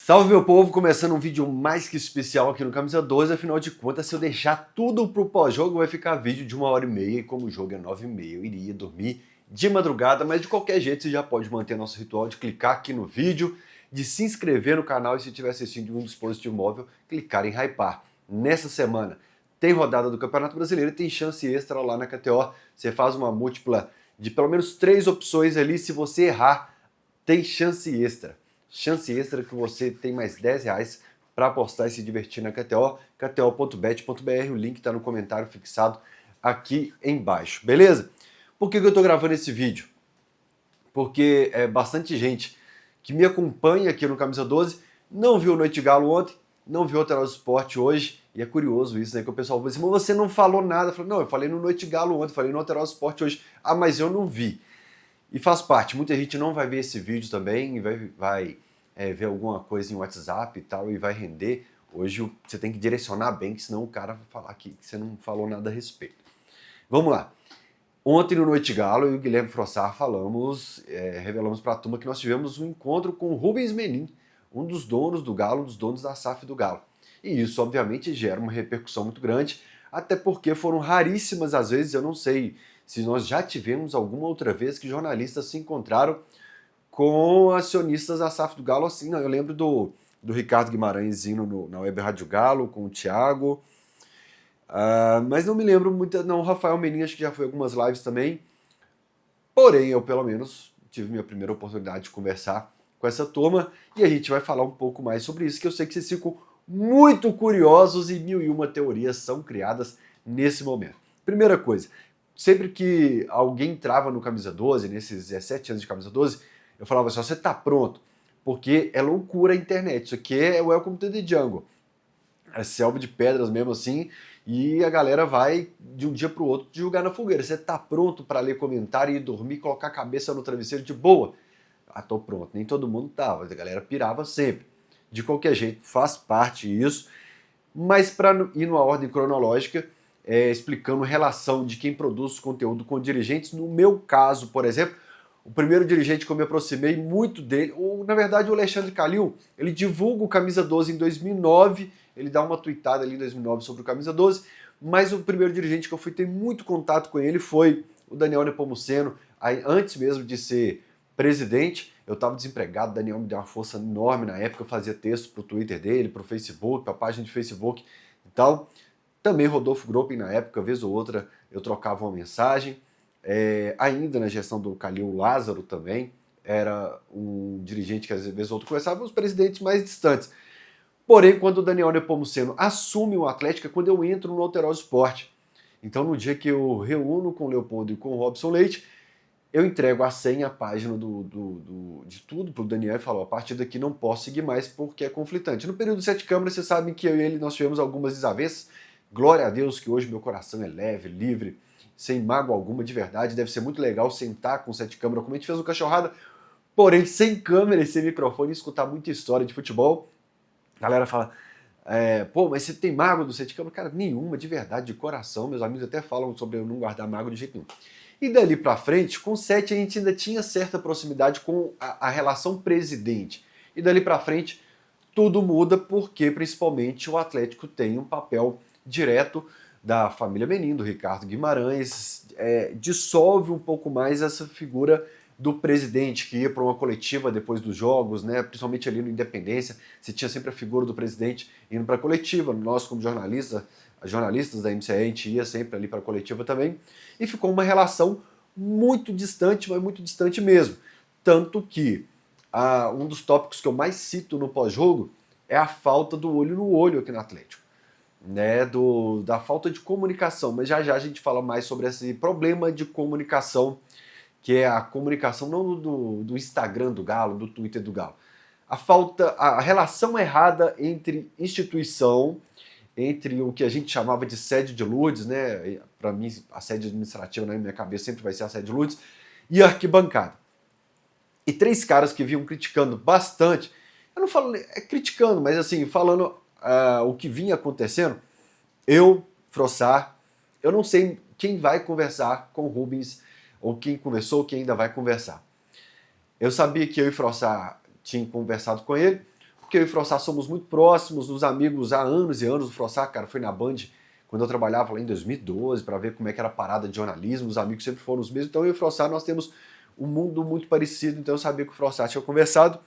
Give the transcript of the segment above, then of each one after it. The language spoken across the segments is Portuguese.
Salve, meu povo, começando um vídeo mais que especial aqui no Camisa 12, afinal de contas, se eu deixar tudo pro pós-jogo, vai ficar vídeo de 1h30, e como o jogo é 9h30, eu iria dormir de madrugada, mas de qualquer jeito você já pode manter nosso ritual de clicar aqui no vídeo, de se inscrever no canal e se estiver assistindo de um dispositivo móvel, clicar em hypar. Nessa semana tem rodada do Campeonato Brasileiro e tem chance extra lá na KTO, você faz uma múltipla de pelo menos 3 opções ali, se você errar, tem chance extra. Chance extra que você tem mais R$10 para apostar e se divertir na KTO, kto.bet.br, o link está no comentário fixado aqui embaixo, beleza? Por que eu estou gravando esse vídeo? Porque bastante gente que me acompanha aqui no Camisa 12 não viu o Noite Galo ontem, não viu o Alterosa do Esporte hoje, e é curioso isso, né? Que o pessoal fala assim, mas você não falou nada. Eu falo, não, eu falei no Noite Galo ontem, falei no Alterosa do Esporte hoje. Ah, mas eu não vi. E faz parte, muita gente não vai ver esse vídeo também, e vai ver alguma coisa em WhatsApp e tal, e vai render. Hoje você tem que direcionar bem, que senão o cara vai falar que você não falou nada a respeito. Vamos lá. Ontem no Noite Galo, eu e o Guilherme Frossar revelamos para a turma que nós tivemos um encontro com o Rubens Menin, um dos donos do Galo, um dos donos da SAF do Galo. E isso, obviamente, gera uma repercussão muito grande, até porque foram raríssimas as vezes, eu não sei se nós já tivemos alguma outra vez que jornalistas se encontraram com acionistas da SAF do Galo assim. Não, eu lembro do Ricardo Guimarães indo na Web Rádio Galo com o Thiago, mas não me lembro muito, não. O Rafael Menin acho que já foi algumas lives também, porém eu pelo menos tive minha primeira oportunidade de conversar com essa turma e a gente vai falar um pouco mais sobre isso, que eu sei que vocês ficam muito curiosos e 1001 teorias são criadas nesse momento. Primeira coisa, sempre que alguém entrava no Camisa 12, nesses 17 anos de Camisa 12, eu falava assim, você tá pronto? Porque é loucura a internet, isso aqui é Welcome to the Jungle. É selva de pedras mesmo assim, e a galera vai de um dia pro outro te jogar na fogueira. Você tá pronto para ler comentário e dormir, colocar a cabeça no travesseiro de boa? Ah, tô pronto. Nem todo mundo tava, a galera pirava sempre. De qualquer jeito, faz parte isso, mas para ir numa ordem cronológica, explicando relação de quem produz conteúdo com dirigentes. No meu caso, por exemplo, o primeiro dirigente que eu me aproximei muito dele, ou na verdade o Alexandre Calil, ele divulga o Camisa 12 em 2009, ele dá uma tweetada ali em 2009 sobre o Camisa 12, mas o primeiro dirigente que eu fui ter muito contato com ele foi o Daniel Nepomuceno, aí, antes mesmo de ser presidente. Eu estava desempregado, o Daniel me deu uma força enorme na época, eu fazia texto pro Twitter dele, pro Facebook, pra página de Facebook e tal. Também Rodolfo Gropin na época, vez ou outra, eu trocava uma mensagem. Ainda na gestão do Calil, Lázaro também era um dirigente que às vezes ou outro conversava, os presidentes mais distantes. Porém, quando o Daniel Nepomuceno assume o Atlético, é quando eu entro no Alterosa Esporte. Então, no dia que eu reúno com o Leopoldo e com o Robson Leite, eu entrego a senha, a página de tudo pro Daniel e falo, a partir daqui não posso seguir mais porque é conflitante. No período 7 câmeras, vocês sabem que eu e ele nós tivemos algumas desavenças. Glória a Deus que hoje meu coração é leve, livre, sem mágoa alguma, de verdade. Deve ser muito legal sentar com 7 câmeras, como a gente fez no Cachorrada, porém sem câmera e sem microfone, e escutar muita história de futebol. A galera fala, pô, mas você tem mágoa do 7 câmeras? Cara, nenhuma, de verdade, de coração. Meus amigos até falam sobre eu não guardar mágoa de jeito nenhum. E dali pra frente, com o 7 a gente ainda tinha certa proximidade com a relação presidente. E dali pra frente tudo muda porque principalmente o Atlético tem um papel direto da família Menin, do Ricardo Guimarães, dissolve um pouco mais essa figura do presidente que ia para uma coletiva depois dos jogos, né? Principalmente ali no Independência, você tinha sempre a figura do presidente indo para a coletiva. Nós, como jornalistas da MCE, a gente ia sempre ali para a coletiva também, e ficou uma relação muito distante, mas muito distante mesmo. Tanto que um dos tópicos que eu mais cito no pós-jogo é a falta do olho no olho aqui no Atlético, né? Da falta de comunicação, mas já já a gente fala mais sobre esse problema de comunicação, que é a comunicação não do Instagram do Galo, do Twitter do Galo. A relação errada entre instituição, entre o que a gente chamava de sede de Lourdes, né? Para mim, a sede administrativa na minha cabeça sempre vai ser a sede de Lourdes, e a arquibancada. E 3 caras que vinham criticando bastante, eu não falo criticando, mas assim, falando o que vinha acontecendo, eu, Frossar, eu não sei quem vai conversar com o Rubens, ou quem conversou, ou quem ainda vai conversar. Eu sabia que eu e Frossar tinham conversado com ele, porque eu e o Frossar somos muito próximos, nos amigos há anos e anos. O Frossar, cara, foi na Band quando eu trabalhava lá em 2012 para ver como é que era a parada de jornalismo, os amigos sempre foram os mesmos. Então eu e o Frossar, nós temos um mundo muito parecido, então eu sabia que o Frossar tinha conversado.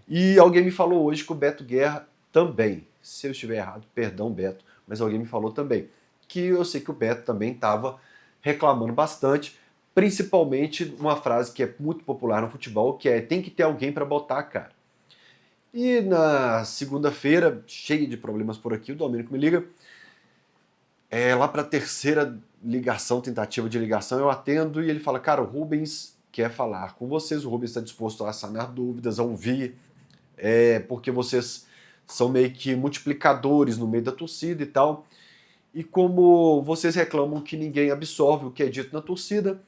E alguém me falou hoje que o Beto Guerra também, se eu estiver errado, perdão Beto, mas alguém me falou também, que eu sei que o Beto também estava reclamando bastante, principalmente uma frase que é muito popular no futebol, que é tem que ter alguém para botar a cara. E na segunda-feira, cheio de problemas por aqui, o Domênico me liga, lá para a terceira ligação, tentativa de ligação, eu atendo e ele fala, cara, o Rubens quer falar com vocês, o Rubens está disposto a sanar dúvidas, a ouvir, porque vocês são meio que multiplicadores no meio da torcida e tal, e como vocês reclamam que ninguém absorve o que é dito na torcida,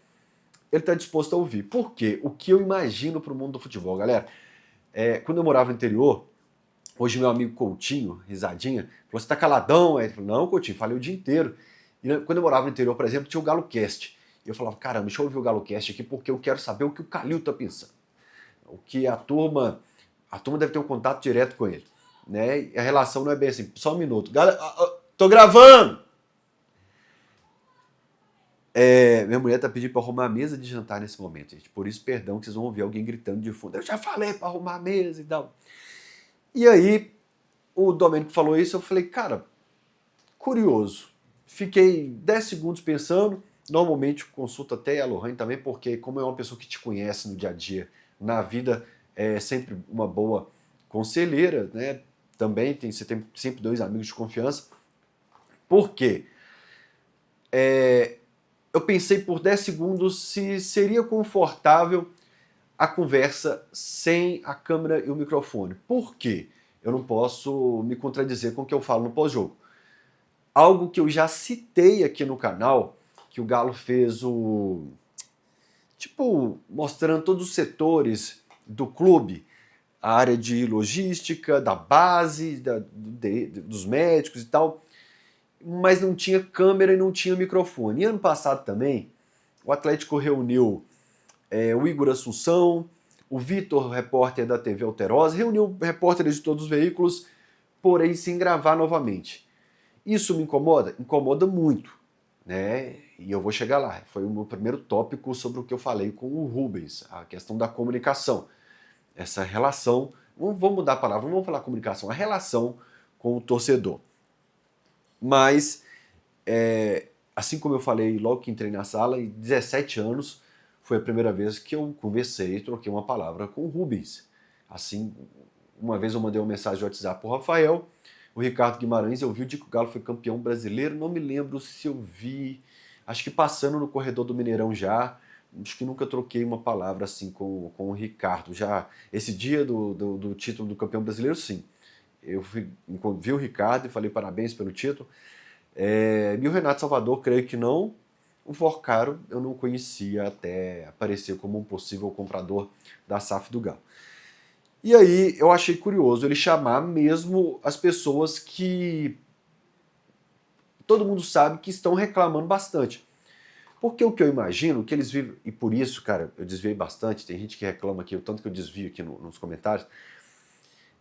ele está disposto a ouvir. Por quê? O que eu imagino para o mundo do futebol, galera, quando eu morava no interior, hoje meu amigo Coutinho, risadinha, falou, você tá caladão? Aí ele falou, não, Coutinho, falei o dia inteiro. E quando eu morava no interior, por exemplo, tinha o Galo Cast. E eu falava, caramba, deixa eu ouvir o Galo Cast aqui, porque eu quero saber o que o Calil tá pensando. O que a turma deve ter um contato direto com ele. Né? E a relação não é bem assim, só um minuto. Galera, tô gravando! Minha mulher tá pedindo pra arrumar a mesa de jantar nesse momento, gente. Por isso, perdão, que vocês vão ouvir alguém gritando de fundo. Eu já falei pra arrumar a mesa e tal. E aí, o Domênico falou isso, eu falei, cara, curioso. Fiquei 10 segundos pensando, normalmente consulto até a Lohane também, porque como é uma pessoa que te conhece no dia a dia, na vida, é sempre uma boa conselheira, né? Também você tem sempre dois amigos de confiança. Por quê? Eu pensei por 10 segundos se seria confortável a conversa sem a câmera e o microfone. Por quê? Eu não posso me contradizer com o que eu falo no pós-jogo. Algo que eu já citei aqui no canal, que o Galo fez mostrando todos os setores do clube, a área de logística, da base, dos médicos e tal, mas não tinha câmera e não tinha microfone. E ano passado também, o Atlético reuniu o Igor Assunção, o Vitor, repórter da TV Alterosa, reuniu repórteres de todos os veículos, porém sem gravar novamente. Isso me incomoda? Incomoda muito, né? E eu vou chegar lá. Foi o meu primeiro tópico sobre o que eu falei com o Rubens, a questão da comunicação. Essa relação, vamos mudar a palavra, não vamos falar comunicação, a relação com o torcedor. Mas, assim como eu falei logo que entrei na sala, em 17 anos, foi a primeira vez que eu conversei, troquei uma palavra com o Rubens. Assim, uma vez eu mandei uma mensagem no WhatsApp para o Rafael, o Ricardo Guimarães, eu vi o dia que o Galo foi campeão brasileiro, não me lembro se eu vi, acho que passando no corredor do Mineirão já, acho que nunca troquei uma palavra assim com o Ricardo. Já esse dia do título do campeão brasileiro, sim. Eu vi o Ricardo e falei parabéns pelo título. E o Renato Salvador, creio que não. O Forcaro eu não conhecia até aparecer como um possível comprador da SAF do Galo. E aí eu achei curioso ele chamar mesmo as pessoas que todo mundo sabe que estão reclamando bastante. Porque o que eu imagino, que eles vivem, e por isso, cara, eu desviei bastante, tem gente que reclama aqui, o tanto que eu desvio aqui nos comentários,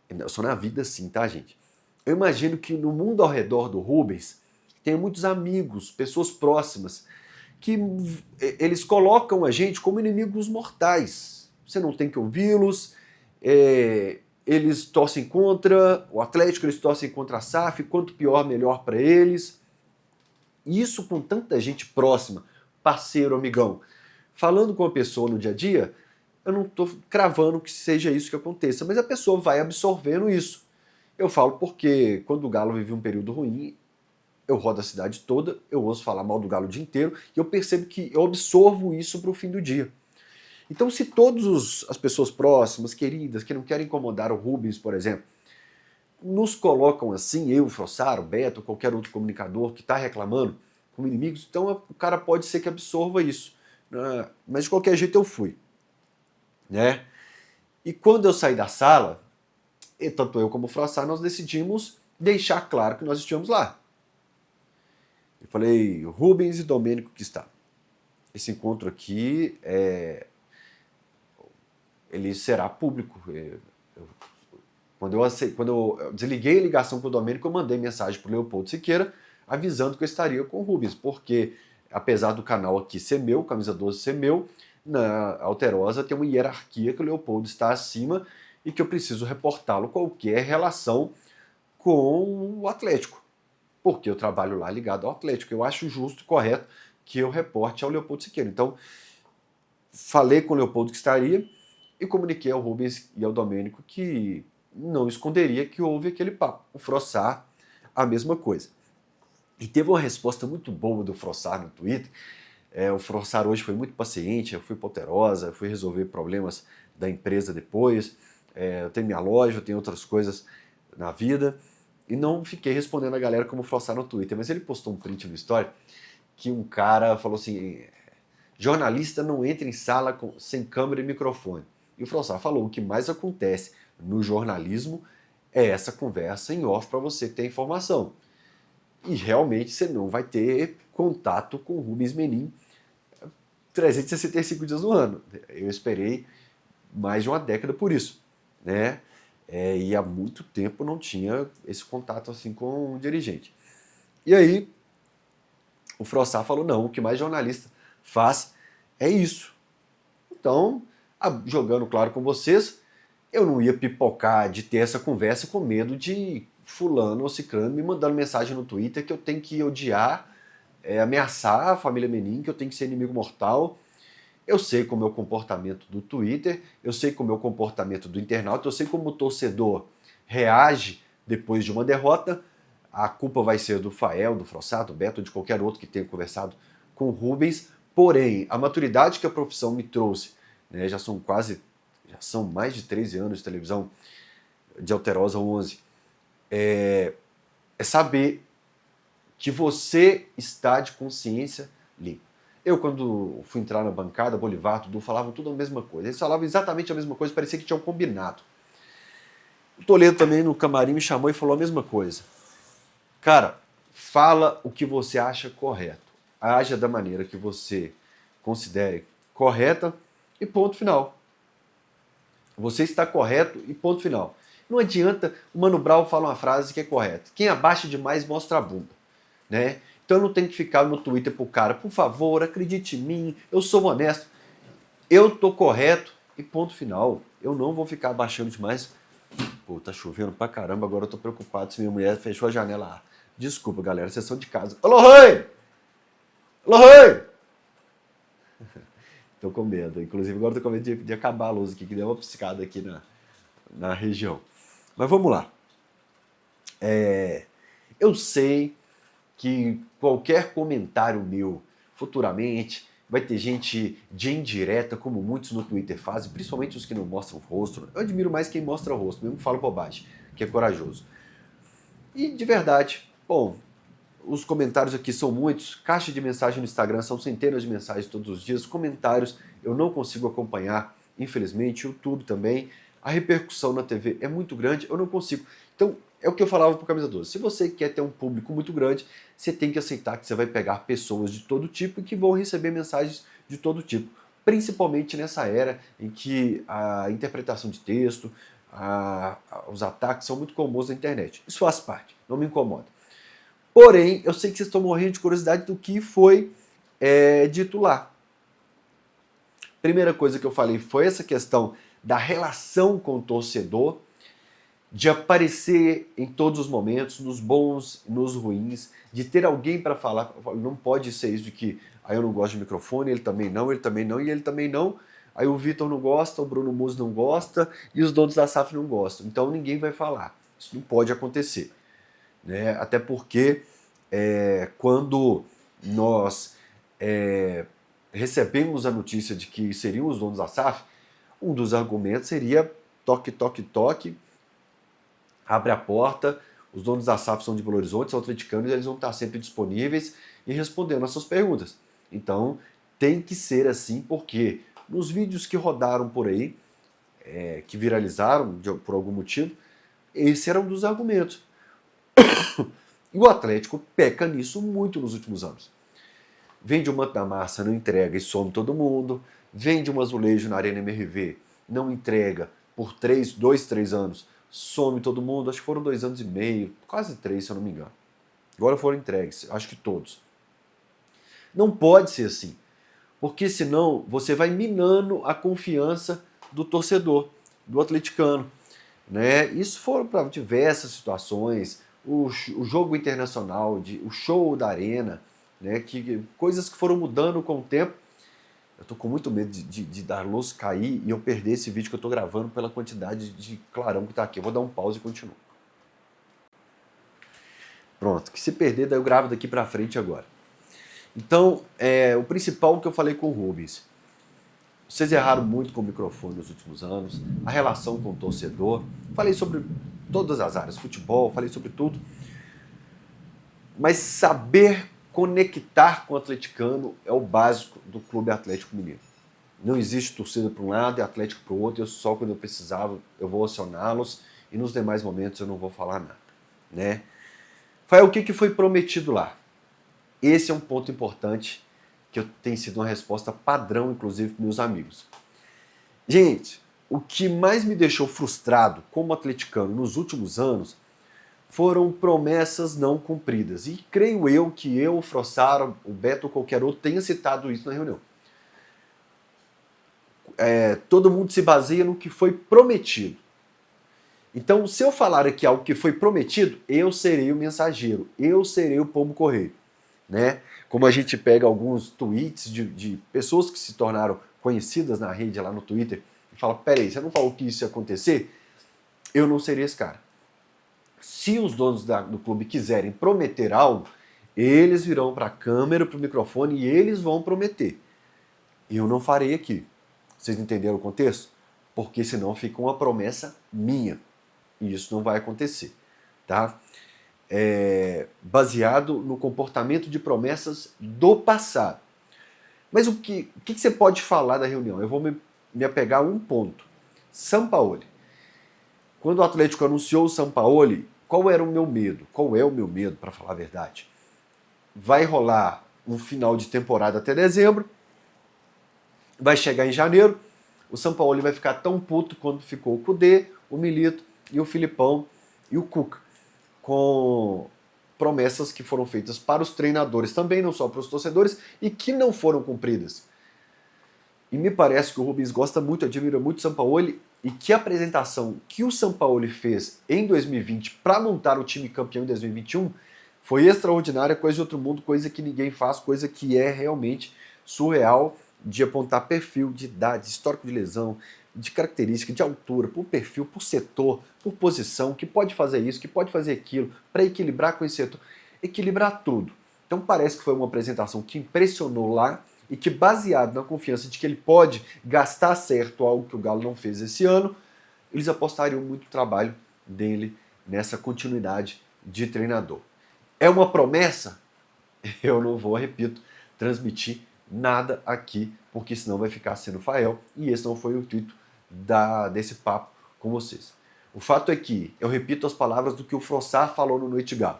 eu sou na vida assim, tá, gente? Eu imagino que no mundo ao redor do Rubens tem muitos amigos, pessoas próximas, que eles colocam a gente como inimigos mortais. Você não tem que ouvi-los, eles torcem contra o Atlético, eles torcem contra a SAF, quanto pior, melhor para eles. E isso com tanta gente próxima, parceiro, amigão, falando com a pessoa no dia a dia, eu não estou cravando que seja isso que aconteça, mas a pessoa vai absorvendo isso. Eu falo porque quando o Galo vive um período ruim, eu rodo a cidade toda, eu ouço falar mal do Galo o dia inteiro, e eu percebo que eu absorvo isso para o fim do dia. Então, se todas as pessoas próximas, queridas, que não querem incomodar o Rubens, por exemplo, nos colocam assim, eu, o Frossar, o Beto, qualquer outro comunicador que está reclamando como inimigos, então o cara pode ser que absorva isso. Né? Mas de qualquer jeito eu fui. Né? E quando eu saí da sala, e tanto eu como o Frossar, nós decidimos deixar claro que nós estivemos lá. Eu falei, Rubens e Domênico que está. Esse encontro aqui, ele será público. Quando eu desliguei a ligação com o Domênico, eu mandei mensagem para o Leopoldo Siqueira avisando que eu estaria com o Rubens, porque apesar do canal aqui ser meu, Camisa 12 ser meu, na Alterosa tem uma hierarquia que o Leopoldo está acima e que eu preciso reportá-lo qualquer relação com o Atlético, porque eu trabalho lá ligado ao Atlético. Eu acho justo e correto que eu reporte ao Leopoldo Siqueira. Então, falei com o Leopoldo que estaria e comuniquei ao Rubens e ao Domênico que não esconderia que houve aquele papo. O Frossar, a mesma coisa. E teve uma resposta muito boa do Frossar no Twitter. O Frossar hoje foi muito paciente, eu fui Alterosa, fui resolver problemas da empresa depois. Eu tenho minha loja, eu tenho outras coisas na vida. E não fiquei respondendo a galera como o Frossar no Twitter. Mas ele postou um print no story que um cara falou assim: jornalista não entra em sala sem câmera e microfone. E o Frossar falou: o que mais acontece no jornalismo é essa conversa em off para você ter informação. E realmente você não vai ter contato com o Rubens Menin 365 dias no ano. Eu esperei mais de uma década por isso, né? E há muito tempo não tinha esse contato assim com o dirigente. E aí o Frossar falou: não, o que mais jornalista faz é isso. Então, jogando claro com vocês, eu não ia pipocar de ter essa conversa com medo de fulano ou ciclano me mandando mensagem no Twitter que eu tenho que odiar, ameaçar a família Menin, que eu tenho que ser inimigo mortal. Eu sei como é o comportamento do Twitter, eu sei como é o comportamento do internauta, eu sei como o torcedor reage depois de uma derrota. A culpa vai ser do Fael, do Frossar, do Beto, de qualquer outro que tenha conversado com o Rubens. Porém, a maturidade que a profissão me trouxe, né, já são mais de 13 anos de televisão, de Alterosa 11, é saber que você está de consciência limpa. Eu, quando fui entrar na bancada, Bolivar, Dudu, falavam tudo a mesma coisa. Eles falavam exatamente a mesma coisa, parecia que tinham combinado. O Toledo também no camarim me chamou e falou a mesma coisa. Cara, fala o que você acha correto. Haja da maneira que você considere correta e ponto final. Você está correto e ponto final. Não adianta o Mano Brown falar uma frase que é correta. Quem abaixa demais mostra a bunda, né? Então eu não tenho que ficar no Twitter pro cara: por favor, acredite em mim, eu sou honesto. Eu tô correto e ponto final. Eu não vou ficar abaixando demais. Pô, tá chovendo pra caramba, agora eu tô preocupado se minha mulher fechou a janela lá. Desculpa, galera, vocês são de casa. Alô, Rui! Alô, Rui! Tô com medo. Inclusive, agora tô com medo de acabar a luz aqui, que deu uma piscada aqui na região. Mas vamos lá. Eu sei que qualquer comentário meu futuramente vai ter gente de indireta, como muitos no Twitter fazem, principalmente os que não mostram o rosto. Eu admiro mais quem mostra o rosto, mesmo falo bobagem, que é corajoso. E de verdade, bom, os comentários aqui são muitos, caixa de mensagem no Instagram são centenas de mensagens todos os dias, comentários eu não consigo acompanhar, infelizmente, YouTube também, a repercussão na TV é muito grande, eu não consigo. Então, é o que eu falava pro Camisa 12, se você quer ter um público muito grande, você tem que aceitar que você vai pegar pessoas de todo tipo e que vão receber mensagens de todo tipo, principalmente nessa era em que a interpretação de texto, os ataques são muito comuns na internet. Isso faz parte, não me incomoda. Porém, eu sei que vocês estão morrendo de curiosidade do que foi dito lá. Primeira coisa que eu falei foi essa questão da relação com o torcedor, de aparecer em todos os momentos, nos bons, nos ruins, de ter alguém para falar. Não pode ser isso de que eu não gosto de microfone, ele também não e ele também não. Aí o Vitor não gosta, o Bruno Musi não gosta e os donos da SAF não gostam. Então ninguém vai falar. Isso não pode acontecer, né? Até porque quando nós recebemos a notícia de que seriam os donos da SAF, um dos argumentos seria toque, toque, toque, abre a porta, os donos da SAF são de Belo Horizonte, são atleticanos, eles vão estar sempre disponíveis e respondendo as suas perguntas. Então tem que ser assim, porque nos vídeos que rodaram por aí, que viralizaram por algum motivo, esse era um dos argumentos. E o Atlético peca nisso muito nos últimos anos. Vende o manto da massa, não entrega e some todo mundo. Vende um azulejo na Arena MRV, não entrega por 2, 3 anos, some todo mundo, acho que foram 2 anos e meio, quase 3, se eu não me engano. Agora foram entregues, acho que todos. Não pode ser assim, porque senão você vai minando a confiança do torcedor, do atleticano. Né? Isso foram para diversas situações, o jogo internacional, o show da arena, né? Coisas que foram mudando com o tempo. Eu tô com muito medo de dar luz cair e eu perder esse vídeo que eu tô gravando pela quantidade de clarão que tá aqui. Eu vou dar um pause e continuo. Pronto, que se perder, daí eu gravo daqui pra frente agora. Então, o principal que eu falei com o Rubens. Vocês erraram muito com o microfone nos últimos anos, a relação com o torcedor. Falei sobre todas as áreas, futebol, falei sobre tudo. Mas saber conectar com o atleticano é o básico do Clube Atlético Mineiro. Não existe torcida para um lado e Atlético para o outro. Eu só quando eu precisava eu vou acioná-los e nos demais momentos eu não vou falar nada, né? Fael, o que foi prometido lá? Esse é um ponto importante que tem sido uma resposta padrão, inclusive, para meus amigos. Gente, o que mais me deixou frustrado como atleticano nos últimos anos foram promessas não cumpridas. E creio eu que eu, o Frossaro, o Beto ou qualquer outro tenha citado isso na reunião. Todo mundo se baseia no que foi prometido. Então, se eu falar aqui algo que foi prometido, eu serei o mensageiro, eu serei o pombo correio. Né? Como a gente pega alguns tweets de pessoas que se tornaram conhecidas na rede, lá no Twitter, e fala, peraí, você não falou que isso ia acontecer? Eu não seria esse cara. Se os donos do clube quiserem prometer algo, eles virão para a câmera, para o microfone e eles vão prometer. Eu não farei aqui. Vocês entenderam o contexto? Porque senão fica uma promessa minha. E isso não vai acontecer. Tá? Baseado no comportamento de promessas do passado. Mas o que você pode falar da reunião? Eu vou me apegar a um ponto. Sampaoli. Quando o Atlético anunciou o Sampaoli, qual era o meu medo? Qual é o meu medo, para falar a verdade? Vai rolar um final de temporada até dezembro, vai chegar em janeiro, o Sampaoli vai ficar tão puto quanto ficou o Cudê, o Milito e o Filipão e o Cuca, com promessas que foram feitas para os treinadores também, não só para os torcedores, e que não foram cumpridas. E me parece que o Rubens gosta muito, admira muito o Sampaoli, e que a apresentação que o Sampaoli fez em 2020 para montar o time campeão em 2021 foi extraordinária, coisa de outro mundo, coisa que ninguém faz, coisa que é realmente surreal, de apontar perfil, de idade, histórico de lesão, de característica, de altura, por perfil, por setor, por posição, que pode fazer isso, que pode fazer aquilo, para equilibrar com esse setor, equilibrar tudo. Então parece que foi uma apresentação que impressionou lá e que, baseado na confiança de que ele pode gastar certo algo que o Galo não fez esse ano, eles apostariam muito trabalho dele nessa continuidade de treinador. É uma promessa? Eu não vou, repito, transmitir nada aqui, porque senão vai ficar sendo Fael, e esse não foi o intuito desse papo com vocês. O fato é que, eu repito as palavras do que o Frossar falou no Noite Galo,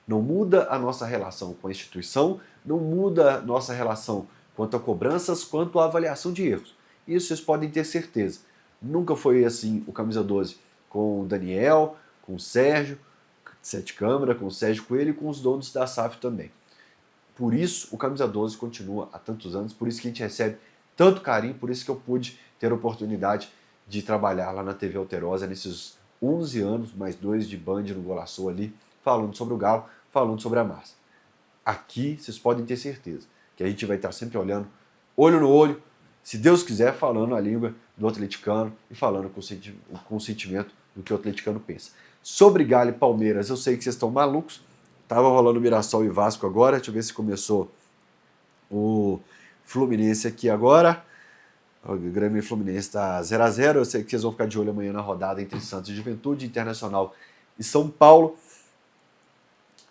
não muda a nossa relação com a instituição, não muda a nossa relação quanto a cobranças, quanto a avaliação de erros. Isso vocês podem ter certeza. Nunca foi assim o Camisa 12 com o Daniel, com o Sérgio, Sete Câmara, com o Sérgio Coelho e com os donos da SAF também. Por isso o Camisa 12 continua há tantos anos, por isso que a gente recebe tanto carinho, por isso que eu pude ter a oportunidade de trabalhar lá na TV Alterosa nesses 11 anos, mais 2 de Band no Golaçou ali, falando sobre o Galo, falando sobre a massa. Aqui vocês podem ter certeza que a gente vai estar sempre olhando, olho no olho, se Deus quiser, falando a língua do atleticano e falando com o sentimento do que o atleticano pensa. Sobre Galo e Palmeiras, eu sei que vocês estão malucos. Tava rolando Mirassol e Vasco agora, deixa eu ver se começou o Fluminense aqui agora. O Grêmio e Fluminense está 0-0, eu sei que vocês vão ficar de olho amanhã na rodada entre Santos e Juventude, Internacional e São Paulo.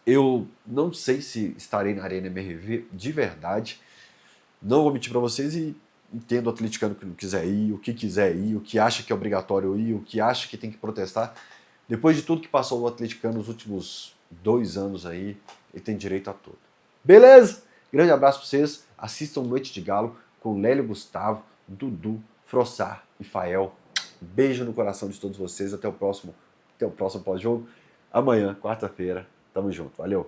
Eu não sei se estarei na Arena MRV de verdade, não vou mentir para vocês e entendo o atleticano que não quiser ir, o que quiser ir, o que acha que é obrigatório ir, o que acha que tem que protestar. Depois de tudo que passou o atleticano nos últimos 2 anos aí, ele tem direito a tudo. Beleza? Grande abraço para vocês, assistam Noite de Galo com Lélio Gustavo, Dudu, Frossar e Fael. Beijo no coração de todos vocês, até o próximo Até o próximo pós-jogo. Amanhã, quarta-feira. Tamo junto. Valeu!